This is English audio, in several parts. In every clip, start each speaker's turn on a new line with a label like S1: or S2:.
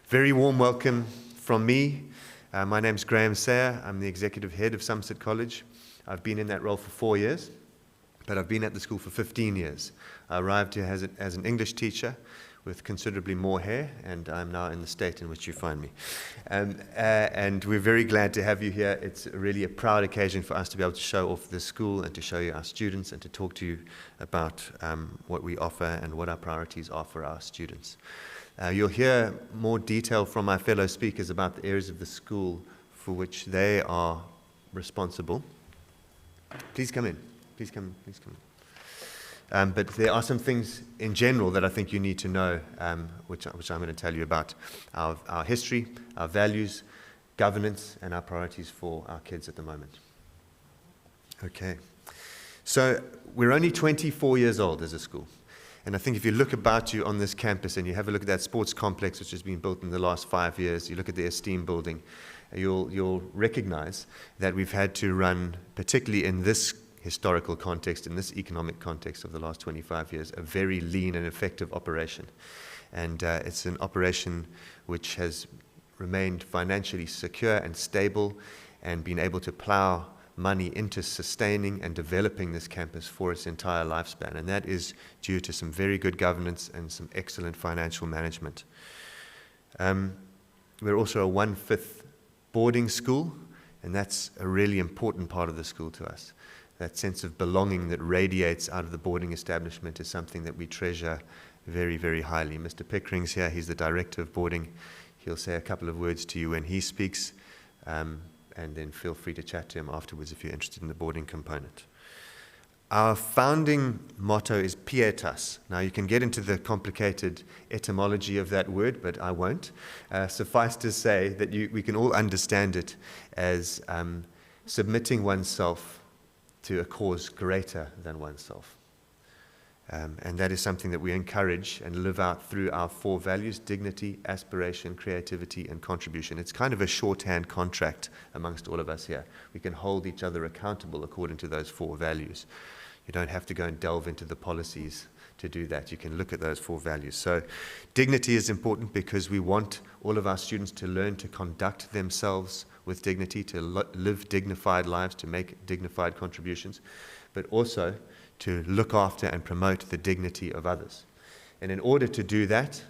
S1: Very warm welcome from me. My name's Graham Sayer. I'm the executive head of Somerset College. I've been in that role for 4 years, but I've been at the school for 15 years. I arrived here as an English teacher with considerably more hair, and I'm now in the state in which you find me. And we're very glad to have you here. It's really a proud occasion for us to be able to show off the school and to show you our students and to talk to you about what we offer and what our priorities are for our students. You'll hear more detail from my fellow speakers about the areas of the school for which they are responsible. Please come in. Please come in. But there are some things in general that I think you need to know, which I'm going to tell you about. Our history, our values, governance, and our priorities for our kids at the moment. Okay. So we're only 24 years old as a school. And I think if you look about you on this campus and you have a look at that sports complex which has been built in the last 5 years, you look at the Esteem building, you'll recognize that we've had to run, particularly in this historical context, in this economic context of the last 25 years, a very lean and effective operation. And it's an operation which has remained financially secure and stable and been able to plow money into sustaining and developing this campus for its entire lifespan. And that is due to some very good governance and some excellent financial management. We're also a 1/5 boarding school, and that's a really important part of the school to us. That sense of belonging that radiates out of the boarding establishment is something that we treasure very, very highly. Mr. Pickering's here. He's the director of boarding. He'll say a couple of words to you when he speaks, and then feel free to chat to him afterwards if you're interested in the boarding component. Our founding motto is Pietas. Now, you can get into the complicated etymology of that word, but I won't. Suffice to say that we can all understand it as submitting oneself to a cause greater than oneself. And that is something that we encourage and live out through our 4 values: dignity, aspiration, creativity, and contribution. It's kind of a shorthand contract amongst all of us here. We can hold each other accountable according to those 4 values. You don't have to go and delve into the policies to do that. You can look at those 4 values. So dignity is important because we want all of our students to learn to conduct themselves with dignity, to live dignified lives, to make dignified contributions, but also to look after and promote the dignity of others. And in order to do that,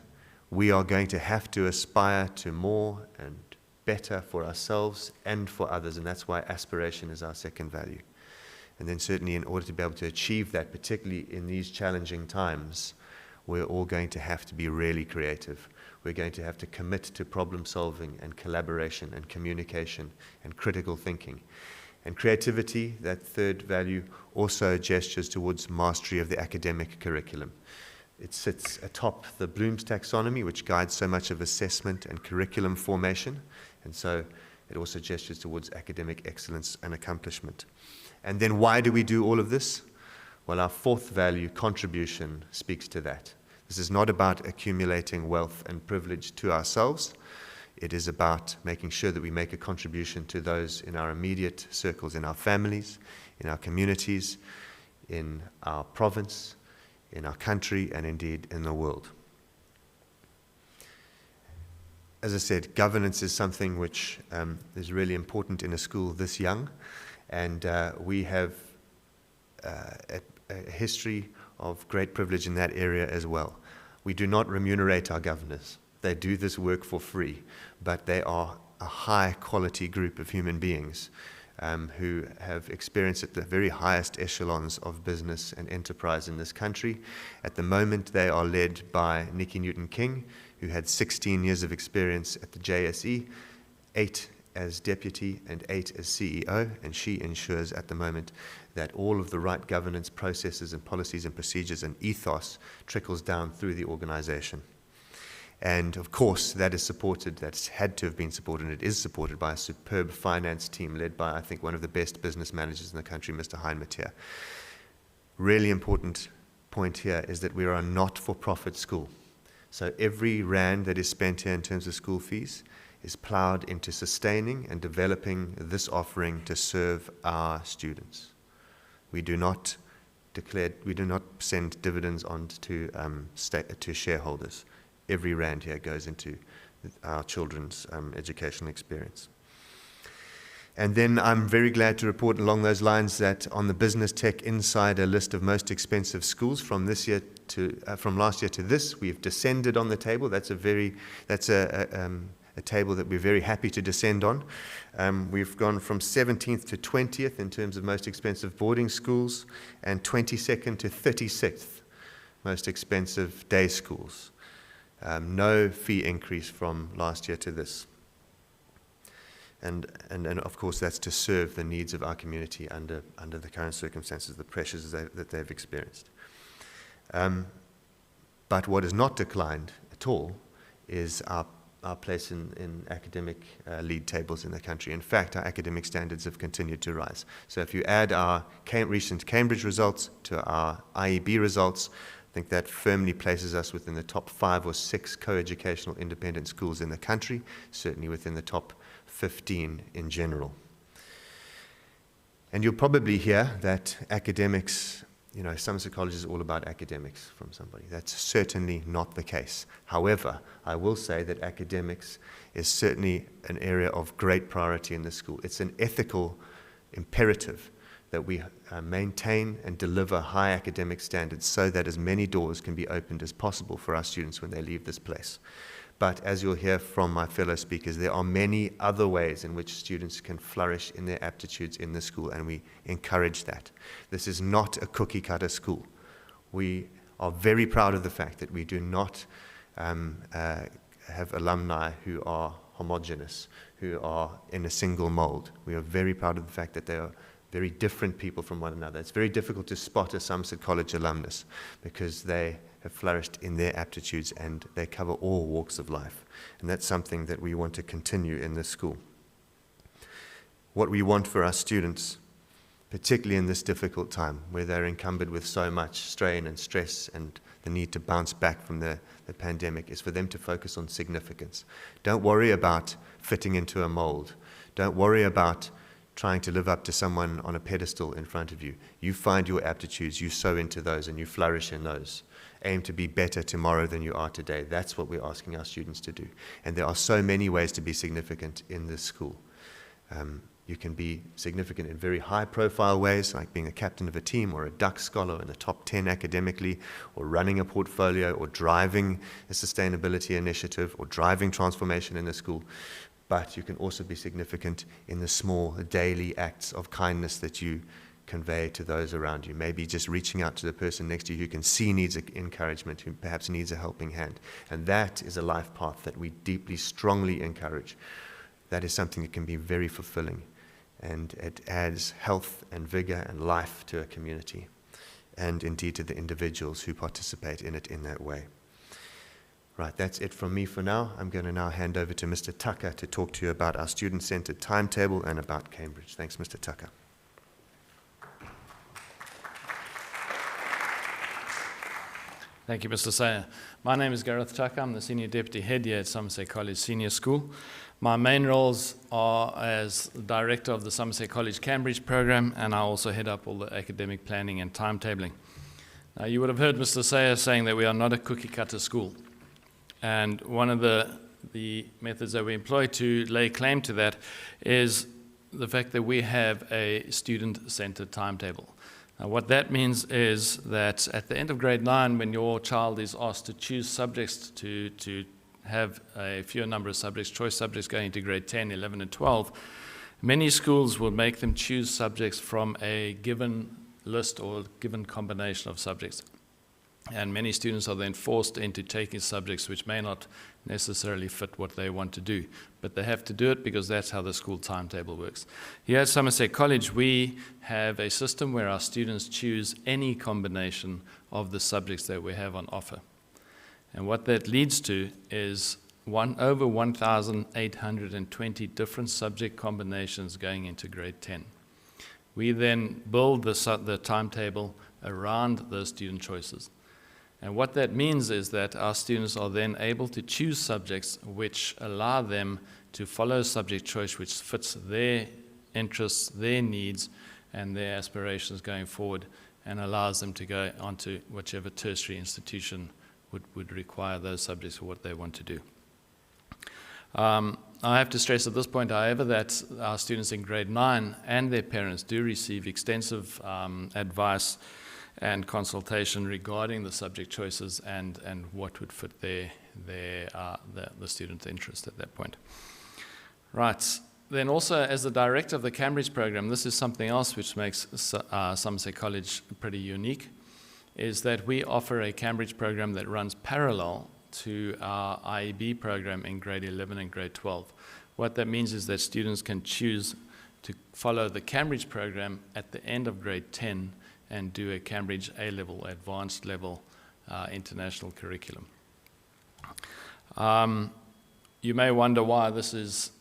S1: we are going to have to aspire to more and better for ourselves and for others, and that's why aspiration is our second value. And then certainly in order to be able to achieve that, particularly in these challenging times, we're all going to have to be really creative. We're going to have to commit to problem solving and collaboration and communication and critical thinking. And creativity, that third value, also gestures towards mastery of the academic curriculum. It sits atop the Bloom's taxonomy, which guides so much of assessment and curriculum formation. And so it also gestures towards academic excellence and accomplishment. And then why do we do all of this? Well, our 4th value, contribution, speaks to that. This is not about accumulating wealth and privilege to ourselves. It is about making sure that we make a contribution to those in our immediate circles, in our families, in our communities, in our province, in our country, and indeed in the world. As I said, governance is something which is really important in a school this young, and we have a history of great privilege in that area as well. We do not remunerate our governors. They do this work for free, but they are a high-quality group of human beings who have experience at the very highest echelons of business and enterprise in this country. At the moment, they are led by Nikki Newton-King, who had 16 years of experience at the JSE, 8 as deputy and 8 as CEO, and she ensures at the moment that all of the right governance processes and policies and procedures and ethos trickles down through the organization. And of course, that is supported, that's had to have been supported, and it is supported by a superb finance team led by, I think, one of the best business managers in the country, Mr. Heinmatir. Really important point here is that we are a not-for-profit school. So every rand that is spent here in terms of school fees is plowed into sustaining and developing this offering to serve our students. We do not send dividends on to shareholders. Every rand here goes into our children's educational experience. And then I'm very glad to report along those lines that on the Business Tech Insider list of most expensive schools from last year to this, we've descended on the table. That's a table that we're very happy to descend on. We've gone from 17th to 20th in terms of most expensive boarding schools, and 22nd to 36th most expensive day schools. No fee increase from last year to this. And of course, that's to serve the needs of our community under the current circumstances, the pressures that they've experienced. But what has not declined at all is our place in academic lead tables in the country. In fact, our academic standards have continued to rise. So if you add our recent Cambridge results to our IEB results, I think that firmly places us within the top 5 or 6 co-educational independent schools in the country, certainly within the top 15 in general. And you'll probably hear that academics, Somerset College is all about academics from somebody. That's certainly not the case. However, I will say that academics is certainly an area of great priority in the school. It's an ethical imperative that we maintain and deliver high academic standards so that as many doors can be opened as possible for our students when they leave this place. But as you'll hear from my fellow speakers, there are many other ways in which students can flourish in their aptitudes in the school, and we encourage that. This is not a cookie-cutter school. We are very proud of the fact that we do not have alumni who are homogeneous, who are in a single mold. We are very proud of the fact that they are very different people from one another. It's very difficult to spot a Somerset College alumnus because they have flourished in their aptitudes and they cover all walks of life. And that's something that we want to continue in this school. What we want for our students, particularly in this difficult time where they're encumbered with so much strain and stress and the need to bounce back from the pandemic, is for them to focus on significance. Don't worry about fitting into a mold. Don't worry about trying to live up to someone on a pedestal in front of you. You find your aptitudes, you sow into those, and you flourish in those. Aim to be better tomorrow than you are today. That's what we're asking our students to do. And there are so many ways to be significant in this school. You can be significant in very high-profile ways, like being a captain of a team or a Duck Scholar in the top 10 academically, or running a portfolio, or driving a sustainability initiative, or driving transformation in the school. But you can also be significant in the small daily acts of kindness that you convey to those around you. Maybe just reaching out to the person next to you who can see needs encouragement, who perhaps needs a helping hand. And that is a life path that we deeply, strongly encourage. That is something that can be very fulfilling, and it adds health and vigor and life to a community, and indeed to the individuals who participate in it in that way. Right, that's it from me for now. I'm going to now hand over to Mr. Tucker to talk to you about our student-centered timetable and about Cambridge. Thanks, Mr. Tucker.
S2: Thank you, Mr. Sayer. My name is Gareth Tucker. I'm the Senior Deputy Head here at Somerset College Senior School. My main roles are as Director of the Somerset College Cambridge program, and I also head up all the academic planning and timetabling. Now, you would have heard Mr. Sayer saying that we are not a cookie-cutter school. And one of the methods that we employ to lay claim to that is the fact that we have a student-centered timetable. Now, what that means is that at the end of grade 9, when your child is asked to choose subjects to have a fewer number of subjects, choice subjects going into grade 10, 11, and 12, many schools will make them choose subjects from a given list or given combination of subjects. And many students are then forced into taking subjects which may not necessarily fit what they want to do. But they have to do it because that's how the school timetable works. Here at Somerset College, we have a system where our students choose any combination of the subjects that we have on offer. And what that leads to is over 1,820 different subject combinations going into grade 10. We then build the timetable around those student choices. And what that means is that our students are then able to choose subjects which allow them to follow subject choice which fits their interests, their needs, and their aspirations going forward, and allows them to go on to whichever tertiary institution would require those subjects for what they want to do. I have to stress at this point, however, that our students in grade 9 and their parents do receive extensive advice and consultation regarding the subject choices and what would fit the student's interest at that point. Right. Then also, as the director of the Cambridge program, this is something else which makes Somerset College pretty unique, is that we offer a Cambridge program that runs parallel to our IEB program in grade 11 and grade 12. What that means is that students can choose to follow the Cambridge program at the end of grade 10 and do a Cambridge A-level, advanced level international curriculum. You may wonder why this is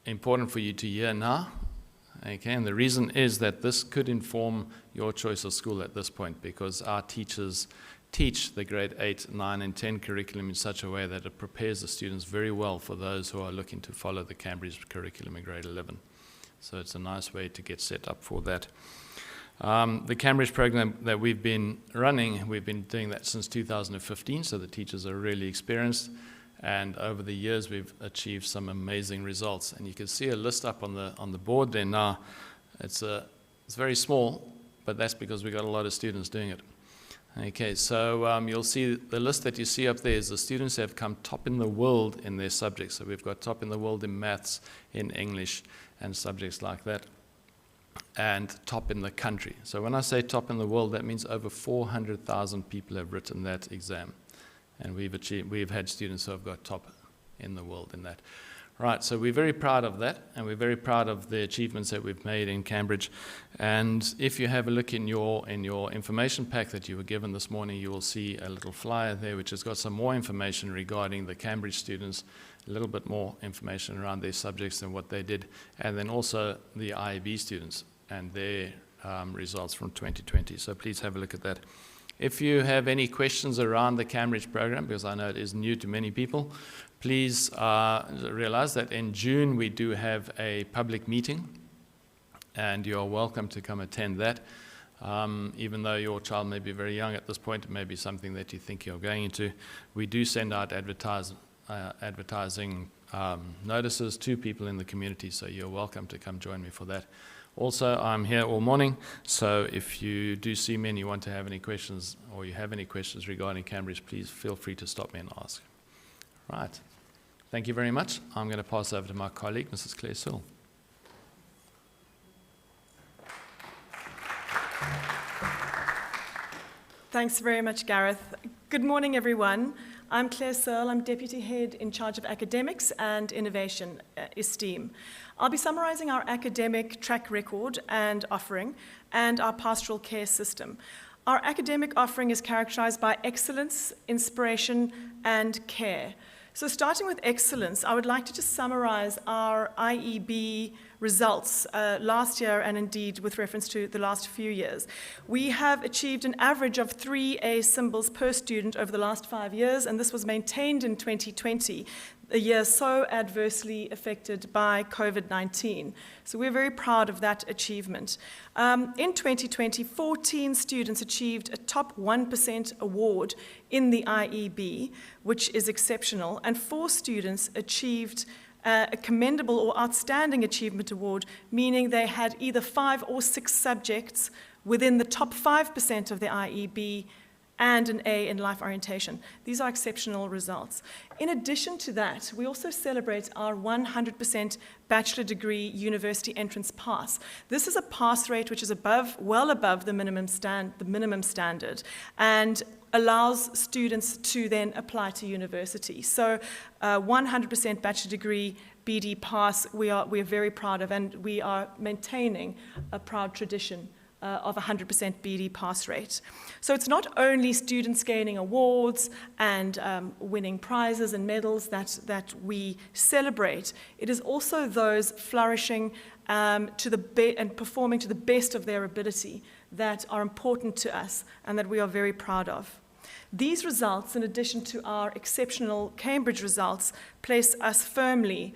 S2: important for you to hear now. Okay, and the reason is that this could inform your choice of school at this point, because our teachers teach the grade 8, 9, and 10 curriculum in such a way that it prepares the students very well for those who are looking to follow the Cambridge curriculum in grade 11. So it's a nice way to get set up for that. The Cambridge program that we've been running, we've been doing that since 2015, so the teachers are really experienced. And over the years, we've achieved some amazing results. And you can see a list up on the board there now. It's very small, but that's because we've got a lot of students doing it. Okay, so you'll see the list that you see up there is the students who have come top in the world in their subjects. So we've got top in the world in maths, in English, and subjects like that, and top in the country. So when I say top in the world, that means over 400,000 people have written that exam. And we've had students who have got top in the world in that. Right, so we're very proud of that, and we're very proud of the achievements that we've made in Cambridge. And if you have a look in your information pack that you were given this morning, you will see a little flyer there which has got some more information regarding the Cambridge students, a little bit more information around their subjects and what they did, and then also the IEB students and their results from 2020. So please have a look at that. If you have any questions around the Cambridge program, because I know it is new to many people, please realize that in June we do have a public meeting, and you're welcome to come attend that. Even though your child may be very young at this point, it may be something that you think you're going into. We do send out advertising notices to people in the community, so you're welcome to come join me for that. Also, I'm here all morning, so if you do see me and you want to have any questions, or you have any questions regarding Cambridge, please feel free to stop me and ask. Right. Thank you very much. I'm going to pass over to my colleague, Mrs. Claire Searle.
S3: Thanks very much, Gareth. Good morning, everyone. I'm Claire Searle. I'm Deputy Head in charge of Academics and Innovation, STEAM. I'll be summarising our academic track record and offering and our pastoral care system. Our academic offering is characterised by excellence, inspiration, and care. So starting with excellence, I would like to just summarise our IEB results last year, and indeed with reference to the last few years. We have achieved an average of 3 A symbols per student over the last 5 years, and this was maintained in 2020, a year so adversely affected by COVID-19. So we're very proud of that achievement. In 2020, 14 students achieved a top 1% award in the IEB, which is exceptional, and 4 students achieved a commendable or outstanding achievement award, meaning they had either 5 or 6 subjects within the top 5% of the IEB and an A in life orientation. These are exceptional results. In addition to that, we also celebrate our 100% bachelor degree university entrance pass. This is a pass rate which is well above the minimum standard, and allows students to then apply to university. So 100% bachelor degree BD pass, we are very proud of, and we are maintaining a proud tradition of 100% BD pass rate. So it's not only students gaining awards and winning prizes and medals that we celebrate, it is also those flourishing and performing to the best of their ability that are important to us and that we are very proud of. These results, in addition to our exceptional Cambridge results, place us firmly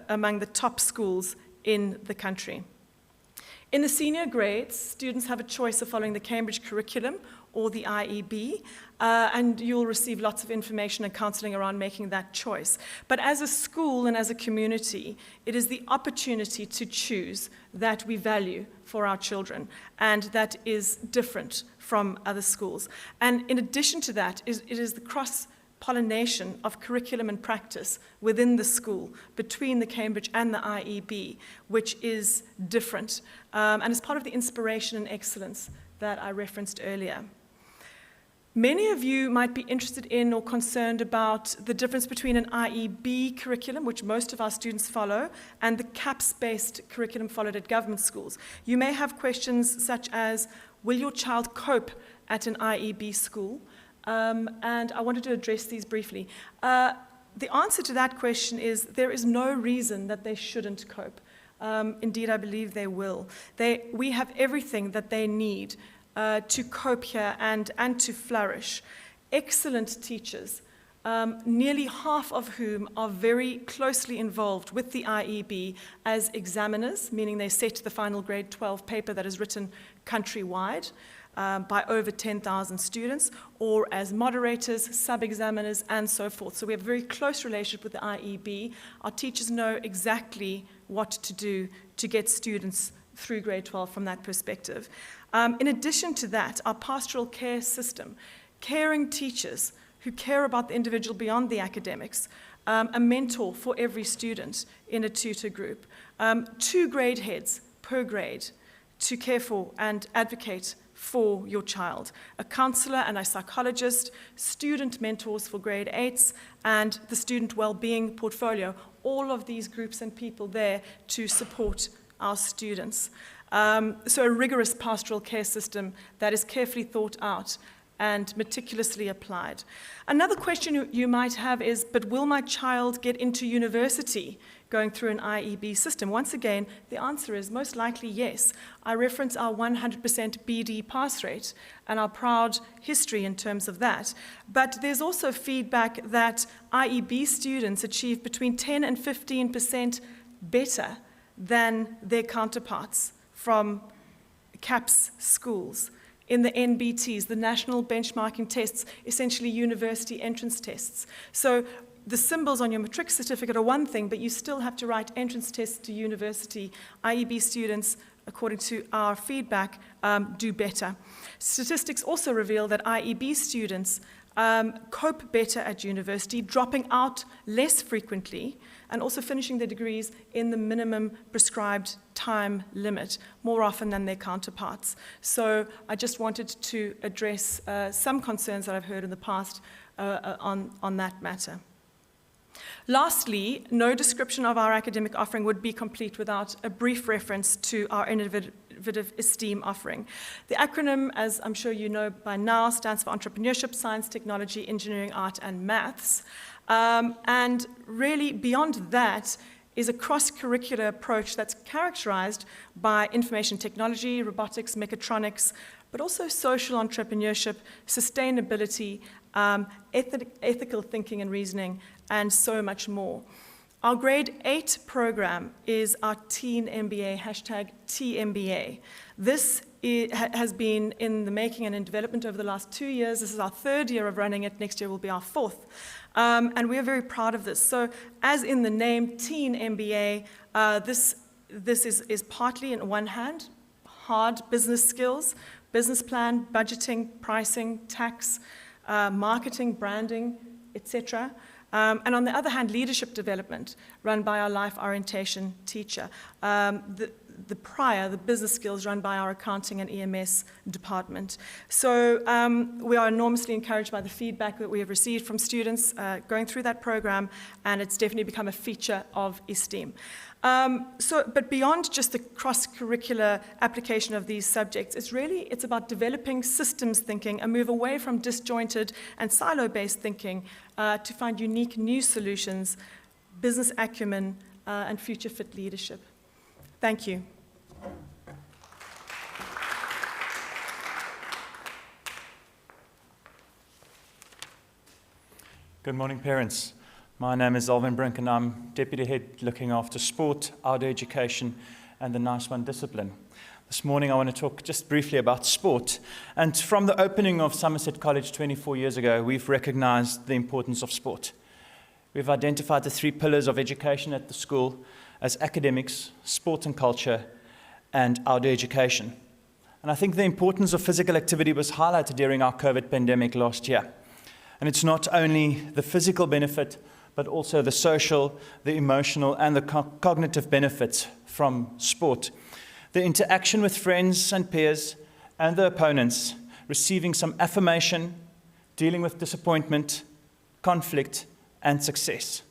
S3: among the top schools in the country. In the senior grades, students have a choice of following the Cambridge curriculum or the IEB, and you'll receive lots of information and counseling around making that choice. But as a school and as a community, it is the opportunity to choose that we value for our children, and that is different from other schools. And in addition to that, it is the cross-pollination of curriculum and practice within the school, between the Cambridge and the IEB, which is different, and is part of the inspiration and excellence that I referenced earlier. Many of you might be interested in or concerned about the difference between an IEB curriculum, which most of our students follow, and the CAPS-based curriculum followed at government schools. You may have questions such as, will your child cope at an IEB school? And I wanted to address these briefly. The answer to that question is there is no reason that they shouldn't cope. Indeed, I believe they will. We have everything that they need to cope here and to flourish. Excellent teachers, nearly half of whom are very closely involved with the IEB as examiners, meaning they set the final grade 12 paper that is written countrywide by over 10,000 students, or as moderators, sub-examiners, and so forth. So we have a very close relationship with the IEB. Our teachers know exactly what to do to get students through grade 12 from that perspective. In addition to that, our pastoral care system, caring teachers who care about the individual beyond the academics, a mentor for every student in a tutor group, 2 grade heads per grade to care for and advocate for your child, a counselor and a psychologist, student mentors for grade 8s, and the student well-being portfolio, all of these groups and people there to support our students. So a rigorous pastoral care system that is carefully thought out and meticulously applied. Another question you might have is, but will my child get into university going through an IEB system? Once again, the answer is most likely yes. I reference our 100% BD pass rate and our proud history in terms of that. But there's also feedback that IEB students achieve between 10 and 15% better than their counterparts from CAPS schools in the NBTs, the National Benchmarking Tests, essentially university entrance tests. So the symbols on your matric certificate are one thing, but you still have to write entrance tests to university. IEB students, according to our feedback, do better. Statistics also reveal that IEB students cope better at university, dropping out less frequently, and also finishing their degrees in the minimum prescribed time limit, more often than their counterparts. So I just wanted to address some concerns that I've heard in the past on that matter. Lastly, no description of our academic offering would be complete without a brief reference to our innovative STEAM offering. The acronym, as I'm sure you know by now, stands for Entrepreneurship, Science, Technology, Engineering, Art, and Maths. And really, beyond that, is a cross-curricular approach that's characterized by information technology, robotics, mechatronics, but also social entrepreneurship, sustainability, ethical thinking and reasoning, and so much more. Our grade 8 program is our Teen MBA, hashtag TMBA. This has been in the making and in development over the last 2 years. This is our 3rd year of running it. Next year will be our 4th. And we are very proud of this. So as in the name Teen MBA, this is partly, on one hand, hard business skills, business plan, budgeting, pricing, tax, marketing, branding, etc. And on the other hand, leadership development, run by our life orientation teacher. The business skills, run by our accounting and EMS department. So we are enormously encouraged by the feedback that we have received from students going through that program, and it's definitely become a feature of esteem. But beyond just the cross-curricular application of these subjects, it's about developing systems thinking, a move away from disjointed and silo-based thinking to find unique new solutions, business acumen, and future-fit leadership. Thank you.
S4: Good morning, parents. My name is Alvin Brink, and I'm Deputy Head looking after sport, outdoor education, and the Nice One discipline. This morning I want to talk just briefly about sport. And from the opening of Somerset College 24 years ago, we've recognized the importance of sport. We've identified the 3 pillars of education at the school as academics, sport and culture, and outdoor education. And I think the importance of physical activity was highlighted during our COVID pandemic last year. And it's not only the physical benefit, but also the social, the emotional, and the cognitive benefits from sport. The interaction with friends and peers and the opponents, receiving some affirmation, dealing with disappointment, conflict, and success.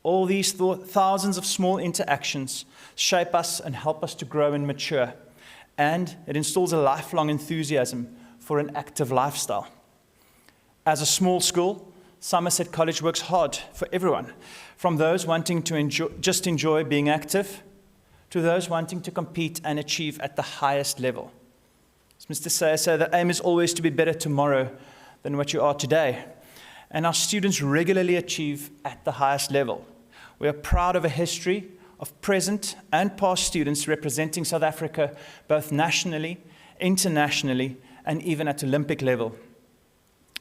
S4: All these thousands of small interactions shape us and help us to grow and mature. And it instills a lifelong enthusiasm for an active lifestyle. As a small school, Somerset College works hard for everyone, from those wanting to enjoy being active, to those wanting to compete and achieve at the highest level. As Mr. Sayer said, the aim is always to be better tomorrow than what you are today. And our students regularly achieve at the highest level. We are proud of a history of present and past students representing South Africa both nationally, internationally, and even at Olympic level.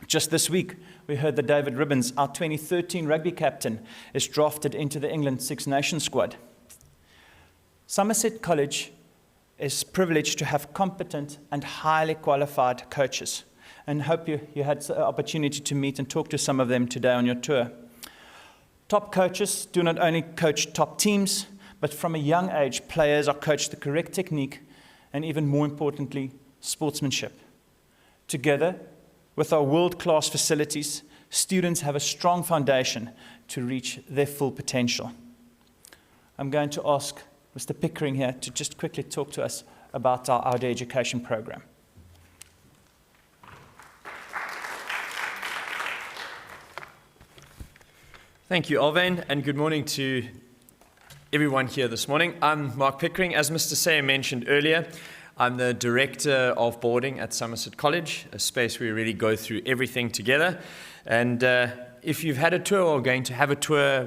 S4: Just this week, we heard that David Ribbons, our 2013 rugby captain, is drafted into the England Six Nations squad. Somerset College is privileged to have competent and highly qualified coaches, and hope you had the opportunity to meet and talk to some of them today on your tour. Top coaches do not only coach top teams, but from a young age, players are coached the correct technique and, even more importantly, sportsmanship. Together, with our world-class facilities, students have a strong foundation to reach their full potential. I'm going to ask Mr. Pickering here to just quickly talk to us about our outdoor education program.
S5: Thank you, Alvain, and good morning to everyone here this morning. I'm Mark Pickering. As Mr. Sayer mentioned earlier, I'm the Director of Boarding at Somerset College, a space where we really go through everything together. And if you've had a tour or going to have a tour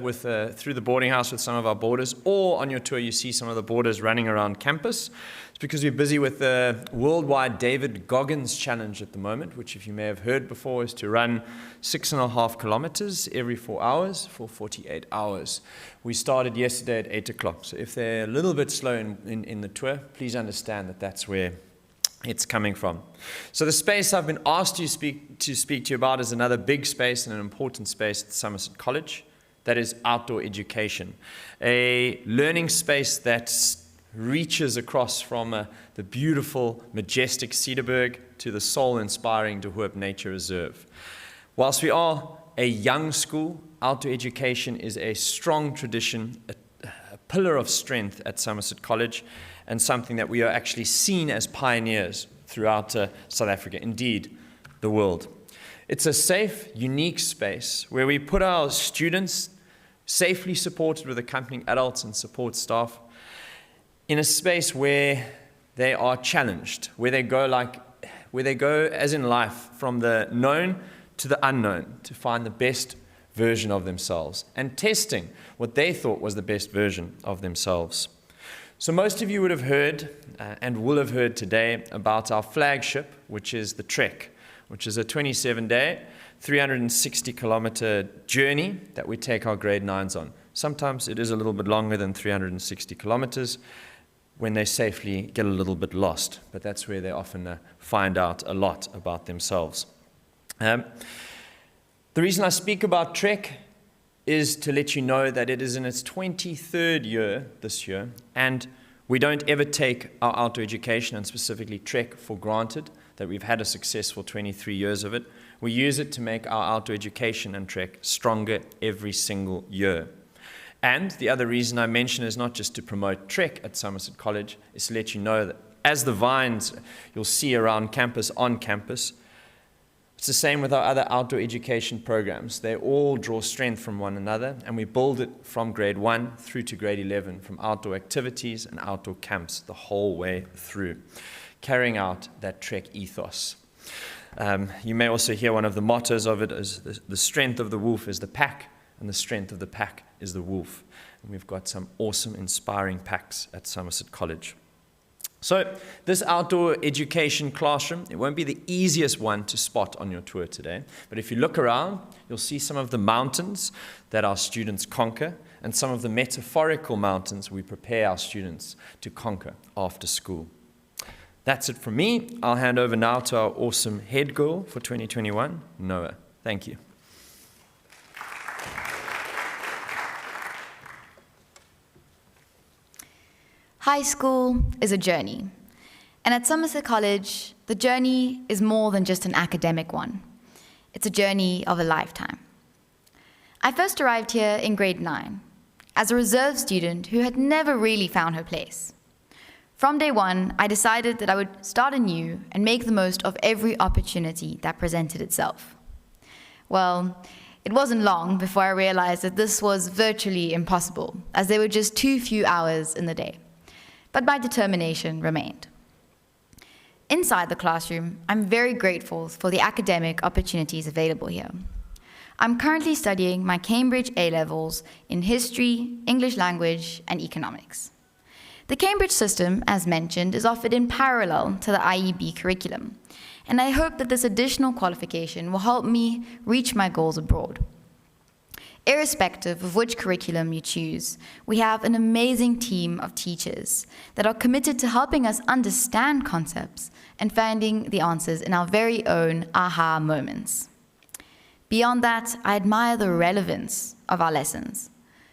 S5: through the boarding house with some of our boarders, or on your tour you see some of the boarders running around campus, it's because we're busy with the worldwide David Goggins Challenge at the moment, which, if you may have heard before, is to run 6.5 kilometers every 4 hours for 48 hours. We started yesterday at 8 o'clock, so if they're a little bit slow in the tour, please understand that that's where it's coming from. So the space I've been asked to speak to you about is another big space and an important space at Somerset College. That is outdoor education, a learning space that reaches across from the beautiful, majestic Cedarburg to the soul-inspiring De Hoop Nature Reserve. Whilst we are a young school, outdoor education is a strong tradition, a pillar of strength at Somerset College, and something that we are actually seen as pioneers throughout South Africa, indeed the world. It's a safe, unique space where we put our students, safely supported with accompanying adults and support staff, in a space where they are challenged, where they go as in life, from the known to the unknown, to find the best version of themselves, and testing what they thought was the best version of themselves. So most of you would have heard and will have heard today about our flagship, which is the Trek, which is a 27-day, 360-kilometer journey that we take our grade 9s on. Sometimes it is a little bit longer than 360 kilometers when they safely get a little bit lost, but that's where they often find out a lot about themselves. The reason I speak about Trek is to let you know that it is in its 23rd year this year, and we don't ever take our outdoor education, and specifically Trek, for granted, that we've had a successful 23 years of it. We use it to make our outdoor education and Trek stronger every single year. And the other reason I mention is not just to promote Trek at Somerset College, is to let you know that as the vines you'll see around campus, on campus, it's the same with our other outdoor education programs. They all draw strength from one another, and we build it from grade 1 through to grade 11, from outdoor activities and outdoor camps the whole way through, carrying out that Trek ethos. You may also hear one of the mottos of it is the strength of the wolf is the pack, and the strength of the pack is the wolf. And we've got some awesome, inspiring packs at Somerset College. So this outdoor education classroom, it won't be the easiest one to spot on your tour today, but if you look around, you'll see some of the mountains that our students conquer and some of the metaphorical mountains we prepare our students to conquer after school. That's it from me. I'll hand over now to our awesome head girl for 2021, Noah. Thank you.
S6: High school is a journey. And at Somerset College, the journey is more than just an academic one. It's a journey of a lifetime. I first arrived here in grade 9 as a reserve student who had never really found her place. From day one, I decided that I would start anew and make the most of every opportunity that presented itself. Well, it wasn't long before I realized that this was virtually impossible, as there were just too few hours in the day. But my determination remained. Inside the classroom, I'm very grateful for the academic opportunities available here. I'm currently studying my Cambridge A-levels in history, English language, and economics. The Cambridge system, as mentioned, is offered in parallel to the IEB curriculum, and I hope that this additional qualification will help me reach my goals abroad. Irrespective of which curriculum you choose, we have an amazing team of teachers that are committed to helping us understand concepts and finding the answers in our very own aha moments. Beyond that, I admire the relevance of our lessons.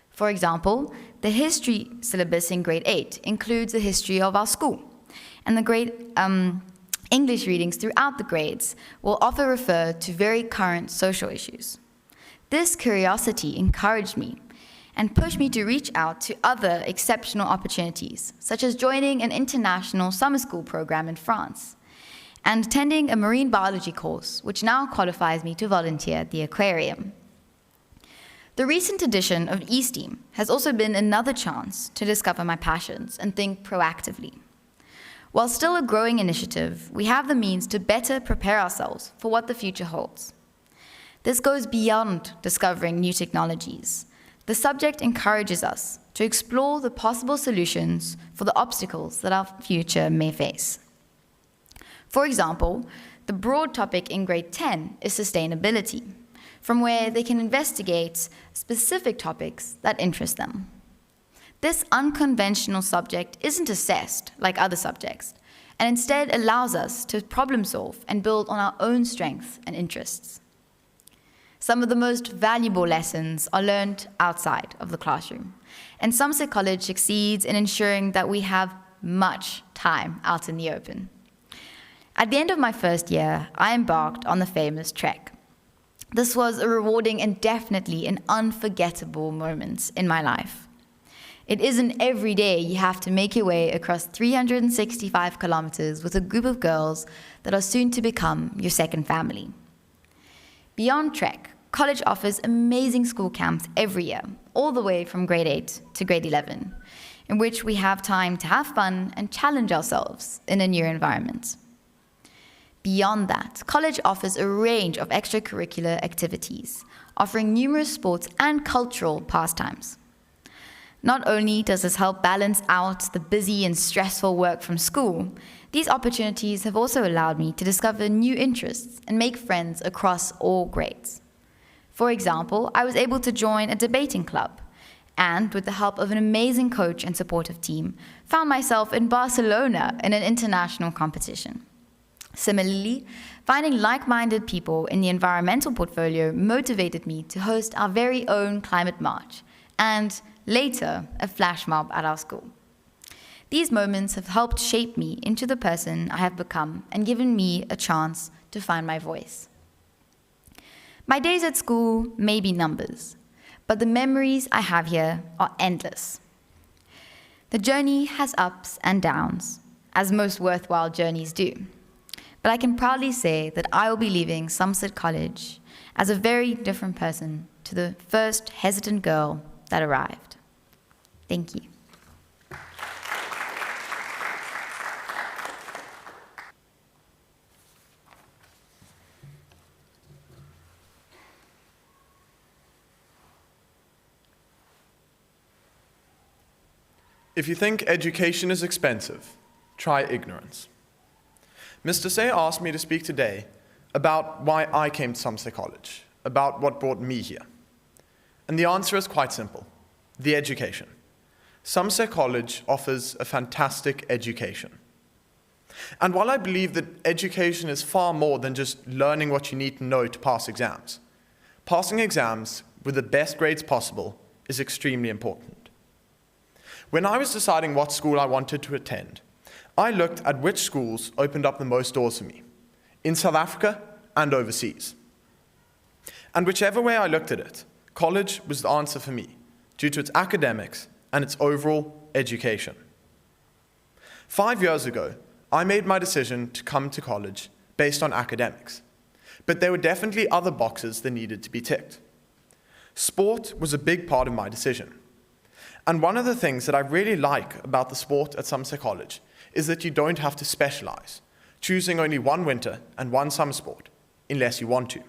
S6: For example, the history syllabus in grade 8 includes the history of our school, and the grade English readings throughout the grades will often refer to very current social issues. This curiosity encouraged me and pushed me to reach out to other exceptional opportunities, such as joining an international summer school program in France and attending a marine biology course, which now qualifies me to volunteer at the aquarium. The recent addition of eSteam has also been another chance to discover my passions and think proactively. While still a growing initiative, we have the means to better prepare ourselves for what the future holds. This goes beyond discovering new technologies. The subject encourages us to explore the possible solutions for the obstacles that our future may face. For example, the broad topic in grade 10 is sustainability, from where they can investigate specific topics that interest them. This unconventional subject isn't assessed like other subjects, and instead allows us to problem solve and build on our own strengths and interests. Some of the most valuable lessons are learned outside of the classroom, and Somerset College succeeds in ensuring that we have much time out in the open. At the end of my first year, I embarked on the famous trek. This was a rewarding and definitely an unforgettable moment in my life. It isn't every day you have to make your way across 365 kilometers with a group of girls that are soon to become your second family. Beyond trek, college offers amazing school camps every year, all the way from grade 8 to grade 11, in which we have time to have fun and challenge ourselves in a new environment. Beyond that, college offers a range of extracurricular activities, offering numerous sports and cultural pastimes. Not only does this help balance out the busy and stressful work from school, these opportunities have also allowed me to discover new interests and make friends across all grades. For example, I was able to join a debating club, and with the help of an amazing coach and supportive team, found myself in Barcelona in an international competition. Similarly, finding like-minded people in the environmental portfolio motivated me to host our very own climate march, and later, a flash mob at our school. These moments have helped shape me into the person I have become and given me a chance to find my voice. My days at school may be numbers, but the memories I have here are endless. The journey has ups and downs, as most worthwhile journeys do. But I can proudly say that I will be leaving Somerset College as a very different person to the first hesitant girl that arrived. Thank you.
S7: If you think education is expensive, try ignorance. Mr. Say asked me to speak today about why I came to Somerset College, about what brought me here. And the answer is quite simple: the education. Somerset College offers a fantastic education. And while I believe that education is far more than just learning what you need to know to pass exams, passing exams with the best grades possible is extremely important. When I was deciding what school I wanted to attend, I looked at which schools opened up the most doors for me, in South Africa and overseas. And whichever way I looked at it, college was the answer for me, due to its academics and its overall education. 5 years ago, I made my decision to come to college based on academics, but there were definitely other boxes that needed to be ticked. Sport was a big part of my decision. And one of the things that I really like about the sport at Somerset College is that you don't have to specialize, choosing only one winter and one summer sport, unless you want to.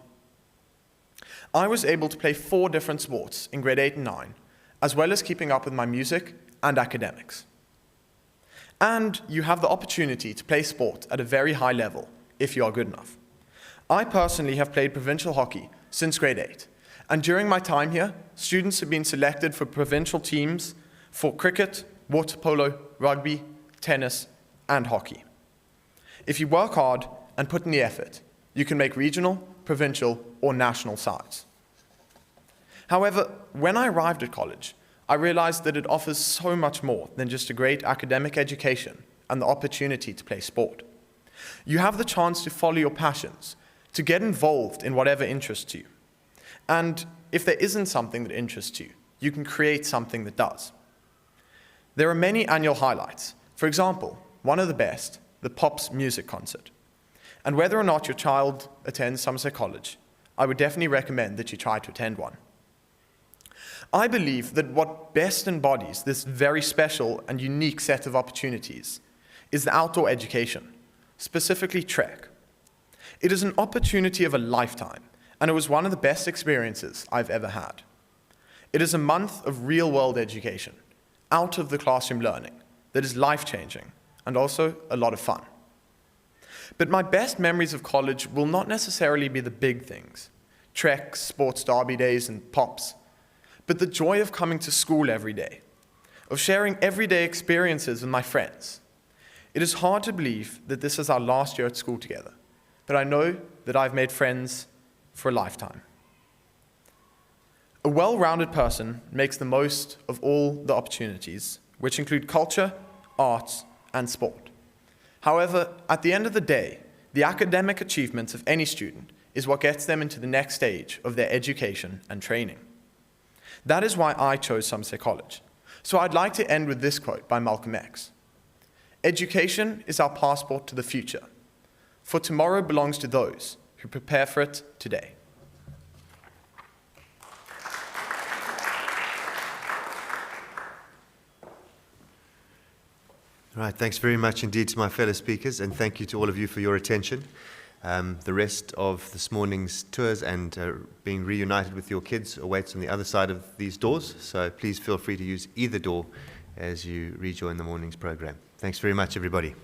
S7: I was able to play 4 different sports in grade 8 and 9, as well as keeping up with my music and academics. And you have the opportunity to play sport at a very high level if you are good enough. I personally have played provincial hockey since grade 8, and during my time here, students have been selected for provincial teams for cricket, water polo, rugby, tennis, and hockey. If you work hard and put in the effort, you can make regional, provincial, or national sides. However, when I arrived at college, I realized that it offers so much more than just a great academic education and the opportunity to play sport. You have the chance to follow your passions, to get involved in whatever interests you. And if there isn't something that interests you, you can create something that does. There are many annual highlights. For example, one of the best, the Pops music concert. And whether or not your child attends Somerset College, I would definitely recommend that you try to attend one. I believe that what best embodies this very special and unique set of opportunities is the outdoor education, specifically trek. It is an opportunity of a lifetime, and it was one of the best experiences I've ever had. It is a month of real-world education, out of the classroom learning, that is life-changing and also a lot of fun. But my best memories of college will not necessarily be the big things, treks, sports derby days, and pops, but the joy of coming to school every day, of sharing everyday experiences with my friends. It is hard to believe that this is our last year at school together, but I know that I've made friends for a lifetime. A well-rounded person makes the most of all the opportunities, which include culture, arts, and sport. However, at the end of the day, the academic achievements of any student is what gets them into the next stage of their education and training. That is why I chose Somerset College. So I'd like to end with this quote by Malcolm X. "Education is our passport to the future, for tomorrow belongs to those who prepare for it today."
S1: All right, thanks very much indeed to my fellow speakers, and thank you to all of you for your attention. The rest of this morning's tours and being reunited with your kids awaits on the other side of these doors, so please feel free to use either door as you rejoin the morning's program. Thanks very much, everybody.